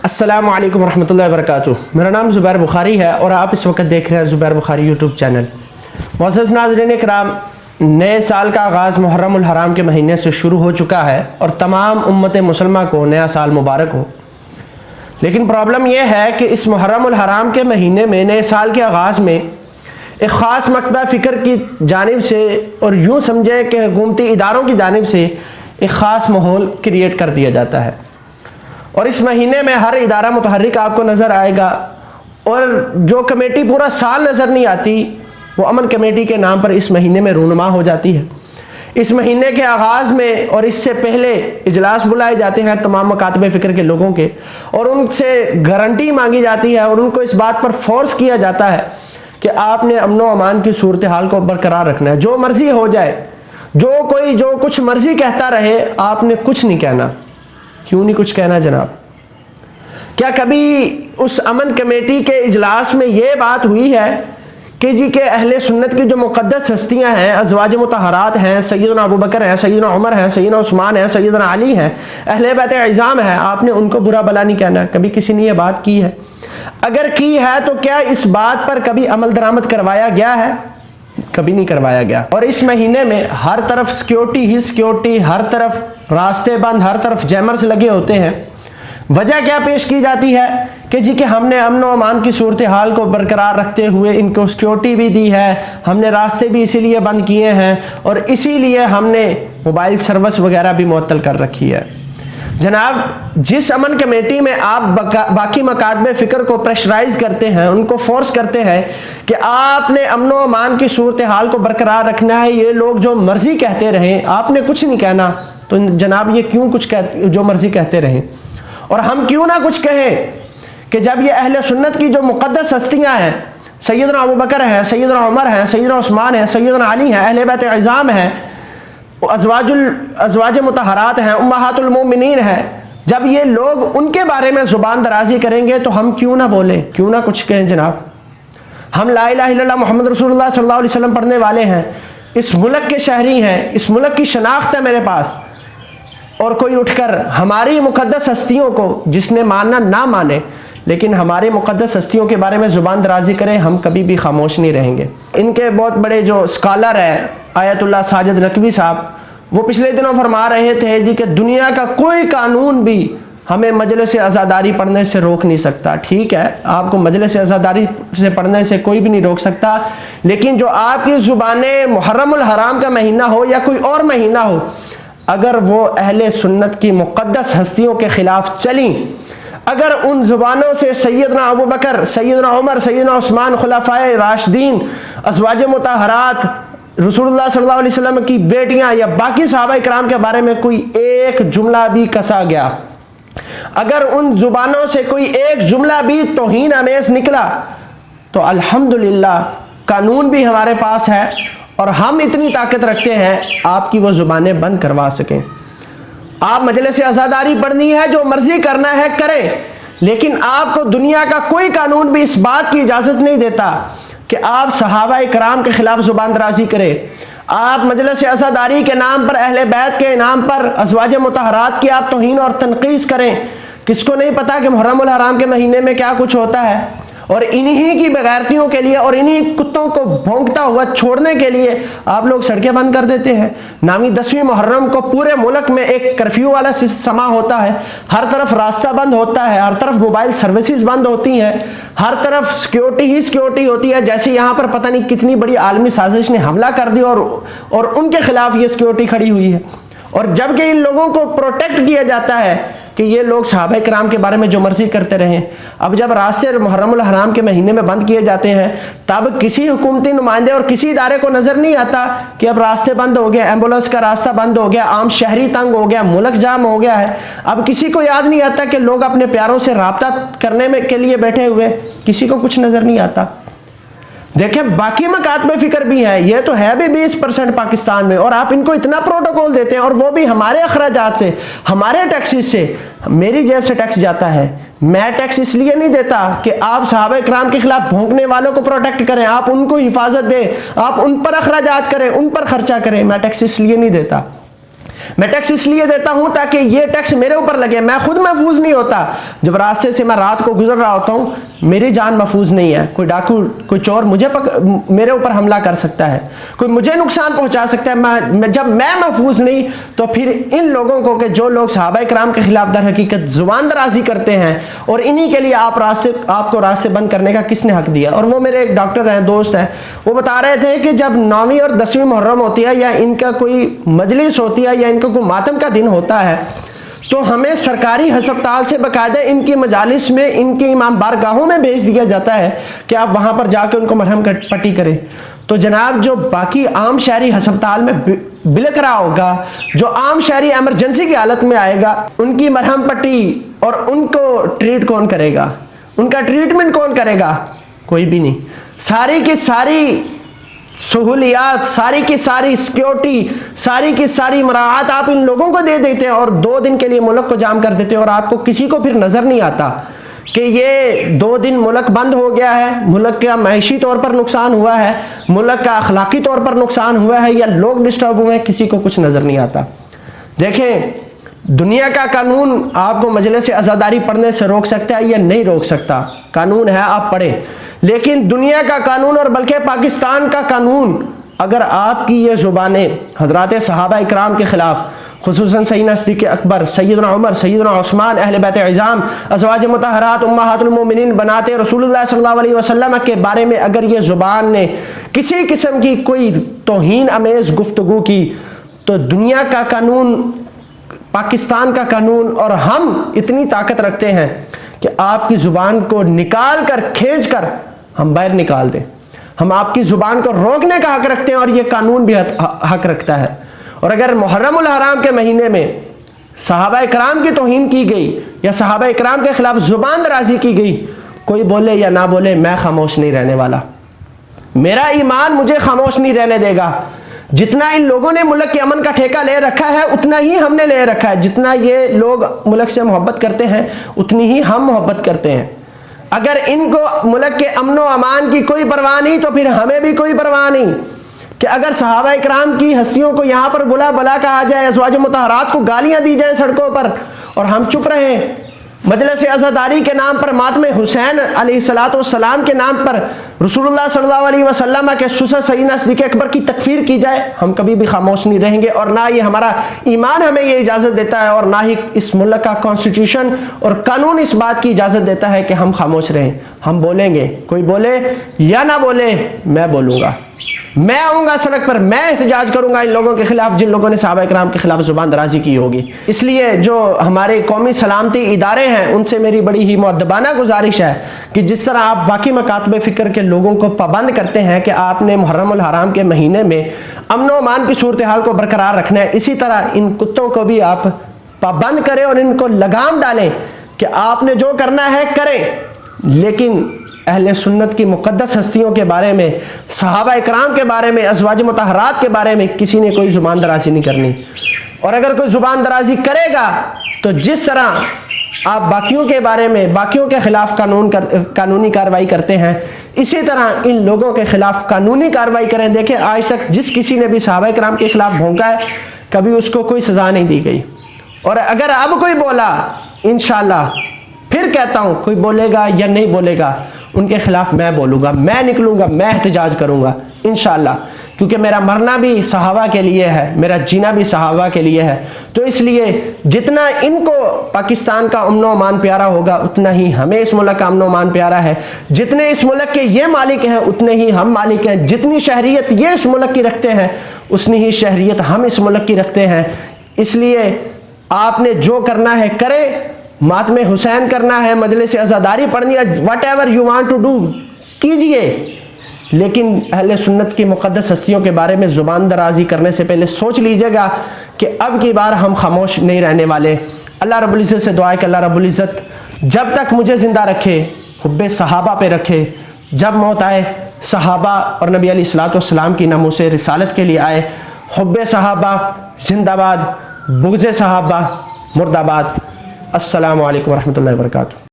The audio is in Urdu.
السلام علیکم ورحمۃ اللہ وبرکاتہ۔ میرا نام زبیر بخاری ہے اور آپ اس وقت دیکھ رہے ہیں زبیر بخاری یوٹیوب چینل۔ معزز ناظرین کرام، نئے سال کا آغاز محرم الحرام کے مہینے سے شروع ہو چکا ہے اور تمام امت مسلمہ کو نیا سال مبارک ہو۔ لیکن پرابلم یہ ہے کہ اس محرم الحرام کے مہینے میں نئے سال کے آغاز میں ایک خاص مکتبہ فکر کی جانب سے اور یوں سمجھے کہ حکومتی اداروں کی جانب سے ایک خاص ماحول کریٹ کر دیا جاتا ہے، اور اس مہینے میں ہر ادارہ متحرک آپ کو نظر آئے گا، اور جو کمیٹی پورا سال نظر نہیں آتی وہ امن کمیٹی کے نام پر اس مہینے میں رونما ہو جاتی ہے۔ اس مہینے کے آغاز میں اور اس سے پہلے اجلاس بلائے جاتے ہیں تمام مکاتب فکر کے لوگوں کے، اور ان سے گارنٹی مانگی جاتی ہے اور ان کو اس بات پر فورس کیا جاتا ہے کہ آپ نے امن و امان کی صورتحال کو برقرار رکھنا ہے، جو مرضی ہو جائے، کوئی جو کچھ مرضی کہتا رہے، آپ نے کچھ نہیں کہنا۔ کیوں نہیں کچھ کہنا جناب؟ کیا کبھی اس امن کمیٹی کے اجلاس میں یہ بات ہوئی ہے کہ جی کہ اہل سنت کی جو مقدس ہستیاں ہیں، ازواج مطہرات ہیں، سیدنا ابو بکر ہیں، سیدنا عمر ہیں، سیدنا عثمان ہیں، سیدنا علی ہیں، اہل بیت عظام ہیں، آپ نے ان کو برا بلا نہیں کہنا؟ کبھی کسی نے یہ بات کی ہے؟ اگر کی ہے تو کیا اس بات پر کبھی عمل درآمد کروایا گیا ہے؟ کبھی نہیں کروایا گیا۔ اور اس مہینے میں ہر طرف سیکیورٹی ہی سیکیورٹی، ہر طرف راستے بند، ہر طرف جیمرز لگے ہوتے ہیں۔ وجہ کیا پیش کی جاتی ہے کہ جی کہ ہم نے امن و امان کی صورتحال کو برقرار رکھتے ہوئے ان کو سیکیورٹی بھی دی ہے، ہم نے راستے بھی اسی لیے بند کیے ہیں، اور اسی لیے ہم نے موبائل سروس وغیرہ بھی معطل کر رکھی ہے۔ جناب، جس امن کمیٹی میں آپ باقی مکاتب فکر کو پریشرائز کرتے ہیں، ان کو فورس کرتے ہیں کہ آپ نے امن و امان کی صورتحال کو برقرار رکھنا ہے، یہ لوگ جو مرضی کہتے رہیں، آپ نے کچھ نہیں کہنا، تو جناب یہ کیوں کچھ جو مرضی کہتے رہیں؟ اور ہم کیوں نہ کچھ کہیں کہ جب یہ اہل سنت کی جو مقدس ہستیاں ہیں، سیدنا ابو بکر ہیں، سیدنا عمر ہیں، سیدنا عثمان ہیں، سیدنا علی ہیں، اہل بیت عظام ہیں، ازواج مطہرات ہیں، امہات المومنین ہیں، جب یہ لوگ ان کے بارے میں زبان درازی کریں گے تو ہم کیوں نہ بولیں، کیوں نہ کچھ کہیں جناب؟ ہم لا الہ الا اللہ محمد رسول اللہ صلی اللہ علیہ وسلم پڑھنے والے ہیں، اس ملک کے شہری ہیں، اس ملک کی شناخت ہے میرے پاس، اور کوئی اٹھ کر ہماری مقدس ہستیوں کو، جس نے ماننا نہ مانے، لیکن ہمارے مقدس ہستیوں کے بارے میں زبان درازی کریں، ہم کبھی بھی خاموش نہیں رہیں گے۔ ان کے بہت بڑے جو اسکالر ہیں آیت اللہ ساجد نقوی صاحب، وہ پچھلے دنوں فرما رہے تھے جی کہ دنیا کا کوئی قانون بھی ہمیں مجلس عزاداری پڑھنے سے روک نہیں سکتا۔ ٹھیک ہے، آپ کو مجلس عزاداری سے پڑھنے سے کوئی بھی نہیں روک سکتا، لیکن جو آپ کی زبانیں محرم الحرام کا مہینہ ہو یا کوئی اور مہینہ ہو، اگر وہ اہل سنت کی مقدس ہستیوں کے خلاف چلیں، اگر ان زبانوں سے سیدنا ابو بکر، سیدنا عمر، سیدنا عثمان، خلفائے راشدین، ازواج مطہرات، رسول اللہ صلی اللہ علیہ وسلم کی بیٹیاں یا باقی صحابہ کرام کے بارے میں کوئی ایک جملہ بھی کسا گیا، اگر ان زبانوں سے کوئی ایک جملہ بھی توہین آمیز نکلا، تو الحمدللہ قانون بھی ہمارے پاس ہے اور ہم اتنی طاقت رکھتے ہیں آپ کی وہ زبانیں بند کروا سکیں۔ آپ مجلس عزاداری پڑھنی ہے، جو مرضی کرنا ہے کریں، لیکن آپ کو دنیا کا کوئی قانون بھی اس بات کی اجازت نہیں دیتا کہ آپ صحابہ کرام کے خلاف زبان درازی کریں، آپ مجلس عزاداری کے نام پر، اہل بیت کے نام پر، ازواج مطہرات کی آپ توہین اور تنقیص کریں۔ کس کو نہیں پتا کہ محرم الحرام کے مہینے میں کیا کچھ ہوتا ہے؟ اور انہی کی بغیرتیوں کے لیے اور انہی کتوں کو بھونکتا ہوا چھوڑنے کے لیے آپ لوگ سڑکیں بند کر دیتے ہیں۔ نامی 10ویں محرم کو پورے ملک میں ایک کرفیو والا سما ہوتا ہے، ہر طرف راستہ بند ہوتا ہے، ہر طرف موبائل سروسز بند ہوتی ہیں، ہر طرف سیکیورٹی ہی سیکیورٹی ہوتی ہے، جیسے یہاں پر پتہ نہیں کتنی بڑی عالمی سازش نے حملہ کر دی اور ان کے خلاف یہ سیکیورٹی کھڑی ہوئی ہے، اور جبکہ ان لوگوں کو پروٹیکٹ کیا جاتا ہے کہ یہ لوگ صحابہ کرام کے بارے میں جو مرضی کرتے رہیں۔ اب جب راستے محرم الحرام کے مہینے میں بند کیے جاتے ہیں، تب کسی حکومتی نمائندے اور کسی ادارے کو نظر نہیں آتا کہ اب راستے بند ہو گئے، ایمبولنس کا راستہ بند ہو گیا، عام شہری تنگ ہو گیا، ملک جام ہو گیا ہے۔ اب کسی کو یاد نہیں آتا کہ لوگ اپنے پیاروں سے رابطہ کرنے کے لیے بیٹھے ہوئے، کسی کو کچھ نظر نہیں آتا۔ دیکھیں باقی مکاتب فکر بھی ہیں، یہ تو ہے بھی 20% پاکستان میں، اور آپ ان کو اتنا پروٹوکول دیتے ہیں، اور وہ بھی ہمارے اخراجات سے، ہمارے ٹیکسز سے، میری جیب سے ٹیکس جاتا ہے۔ میں ٹیکس اس لیے نہیں دیتا کہ آپ صحابہ کرام کے خلاف بھونکنے والوں کو پروٹیکٹ کریں، آپ ان کو حفاظت دیں، آپ ان پر اخراجات کریں، ان پر خرچہ کریں، میں ٹیکس اس لیے نہیں دیتا میں ٹیکس اس لیے دیتا ہوں تاکہ یہ ٹیکس میرے اوپر لگے، میں خود محفوظ نہیں ہوتا۔ جب راستے سے میں رات کو گزر رہا ہوتا ہوں، میری جان محفوظ نہیں ہے، کوئی ڈاکو کوئی چور میرے اوپر حملہ کر سکتا ہے، کوئی مجھے نقصان پہنچا سکتا ہے۔ جب میں محفوظ نہیں تو پھر ان لوگوں کو کہ جو لوگ صحابہ کرام کے خلاف در حقیقت زبان درازی کرتے ہیں اور انہی کے لیے آپ کو راستے بند کرنے کا کس نے حق دیا؟ اور وہ میرے ایک ڈاکٹر ہیں، دوست ہیں، وہ بتا رہے تھے کہ جب 9ویں اور 10ویں محرم ہوتی ہے یا ان کا کوئی مجلس ہوتی ہے یا ان کا کوئی ماتم کا دن ہوتا ہے تو ہمیں سرکاری ہسپتال سے باقاعدہ ان کی مجالس میں، ان کی امام بارگاہوں میں بھیج دیا جاتا ہے کہ آپ وہاں پر جا کے ان کو مرہم پٹی کریں۔ تو جناب جو باقی عام شہری ہسپتال میں بلک رہا ہوگا، جو عام شہری ایمرجنسی کی حالت میں آئے گا، ان کی مرہم پٹی اور ان کو ٹریٹ کون کرے گا؟ ان کا ٹریٹمنٹ کون کرے گا؟ کوئی بھی نہیں۔ ساری کی ساری سہولیات، ساری کی ساری سیکیورٹی، ساری کی ساری مراعات آپ ان لوگوں کو دے دیتے ہیں اور 2 دن کے لیے ملک کو جام کر دیتے ہیں، اور آپ کو کسی کو پھر نظر نہیں آتا کہ یہ 2 دن ملک بند ہو گیا ہے، ملک کا معاشی طور پر نقصان ہوا ہے، ملک کا اخلاقی طور پر نقصان ہوا ہے یا لوگ ڈسٹرب ہوئے ہیں، کسی کو کچھ نظر نہیں آتا۔ دیکھیں، دنیا کا قانون آپ کو مجلس عزاداری پڑھنے سے روک سکتا ہے یا نہیں روک سکتا؟ قانون ہے، آپ پڑھیں، لیکن دنیا کا قانون اور بلکہ پاکستان کا قانون اگر آپ کی یہ زبانیں حضرات صحابہ اکرام کے خلاف، خصوصاً سیدنا صدیق اکبر، سیدنا عمر، سیدنا عثمان، اہل بیت عظام، ازواج مطہرات، امہات المومنین، بنات رسول اللہ صلی اللہ علیہ وسلم کے بارے میں اگر یہ زبان نے کسی قسم کی کوئی توہین امیز گفتگو کی تو دنیا کا قانون، پاکستان کا قانون اور ہم اتنی طاقت رکھتے ہیں کہ آپ کی زبان کو نکال کر، کھینچ کر ہم باہر نکال دیں۔ ہم آپ کی زبان کو روکنے کا حق رکھتے ہیں اور یہ قانون بھی حق رکھتا ہے۔ اور اگر محرم الحرام کے مہینے میں صحابہ اکرام کی توہین کی گئی یا صحابہ اکرام کے خلاف زبان درازی کی گئی، کوئی بولے یا نہ بولے، میں خاموش نہیں رہنے والا۔ میرا ایمان مجھے خاموش نہیں رہنے دے گا۔ جتنا ان لوگوں نے ملک کے امن کا ٹھیکہ لے رکھا ہے اتنا ہی ہم نے لے رکھا ہے، جتنا یہ لوگ ملک سے محبت کرتے ہیں اتنی ہی ہم محبت کرتے ہیں۔ اگر ان کو ملک کے امن و امان کی کوئی پرواہ نہیں تو پھر ہمیں بھی کوئی پرواہ نہیں کہ اگر صحابہ اکرام کی ہستیوں کو یہاں پر بلا بلا کہا جائے، ازواج مطہرات کو گالیاں دی جائیں سڑکوں پر اور ہم چپ رہیں، مجلس عزاداری کے نام پر، ماتم حسین علیہ السلام کے نام پر رسول اللہ صلی اللہ علیہ وسلم کے سسر سیدنا صدیق اکبر کی تکفیر کی جائے، ہم کبھی بھی خاموش نہیں رہیں گے، اور نہ یہ ہمارا ایمان ہمیں یہ اجازت دیتا ہے اور نہ ہی اس ملک کا کانسٹیٹیوشن اور قانون اس بات کی اجازت دیتا ہے کہ ہم خاموش رہیں۔ ہم بولیں گے، کوئی بولے یا نہ بولے، میں بولوں گا، میں آؤں گا سڑک پر، میں احتجاج کروں گا ان لوگوں کے خلاف جن لوگوں نے صحابہ اکرام کے خلاف زبان درازی کی ہوگی۔ اس لیے جو ہمارے قومی سلامتی ادارے ہیں ان سے میری بڑی ہی مؤدبانہ گزارش ہے کہ جس طرح آپ باقی مکاتب فکر کے لوگوں کو پابند کرتے ہیں کہ آپ نے محرم الحرام کے مہینے میں امن و امان کی صورتحال کو برقرار رکھنا ہے، اسی طرح ان کتوں کو بھی آپ پابند کریں اور ان کو لگام ڈالیں کہ آپ نے جو کرنا ہے کریں، لیکن اہل سنت کی مقدس ہستیوں کے بارے میں، صحابہ اکرام کے بارے میں، ازواج مطہرات کے بارے میں کسی نے کوئی زبان درازی نہیں کرنی۔ اور اگر کوئی زبان درازی کرے گا تو جس طرح آپ باقیوں کے بارے میں، باقیوں کے خلاف قانونی کارروائی کرتے ہیں، اسی طرح ان لوگوں کے خلاف قانونی کارروائی کریں۔ دیکھیں، آج تک جس کسی نے بھی صحابہ اکرام کے خلاف بھونکا ہے کبھی اس کو کوئی سزا نہیں دی گئی، اور اگر اب کوئی بولا، انشاءاللہ پھر کہتا ہوں، کوئی بولے گا یا نہیں بولے گا، ان کے خلاف میں بولوں گا، میں نکلوں گا، میں احتجاج کروں گا انشاءاللہ، کیونکہ میرا مرنا بھی صحابہ کے لیے ہے، میرا جینا بھی صحابہ کے لیے ہے۔ تو اس لیے جتنا ان کو پاکستان کا امن و امان پیارا ہوگا اتنا ہی ہمیں اس ملک کا امن و امان پیارا ہے، جتنے اس ملک کے یہ مالک ہیں اتنے ہی ہم مالک ہیں، جتنی شہریت یہ اس ملک کی رکھتے ہیں اتنی ہی شہریت ہم اس ملک کی رکھتے ہیں۔ اس لیے آپ نے جو کرنا ہے کرے، ماتم حسین کرنا ہے، مجلس عزاداری پڑھنی ہے، whatever you want to do کیجئے، لیکن اہل سنت کی مقدس ہستیوں کے بارے میں زبان درازی کرنے سے پہلے سوچ لیجئے گا کہ اب کی بار ہم خاموش نہیں رہنے والے۔ اللہ رب العزت سے دعا ہے کہ اللہ رب العزت جب تک مجھے زندہ رکھے، حب صحابہ پہ رکھے، جب موت آئے صحابہ اور نبی علیہ السلام کی ناموس رسالت کے لیے آئے۔ حب صحابہ زندہ باد، بغض صحابہ مردہ باد۔ السلام علیکم ورحمۃ اللہ وبرکاتہ۔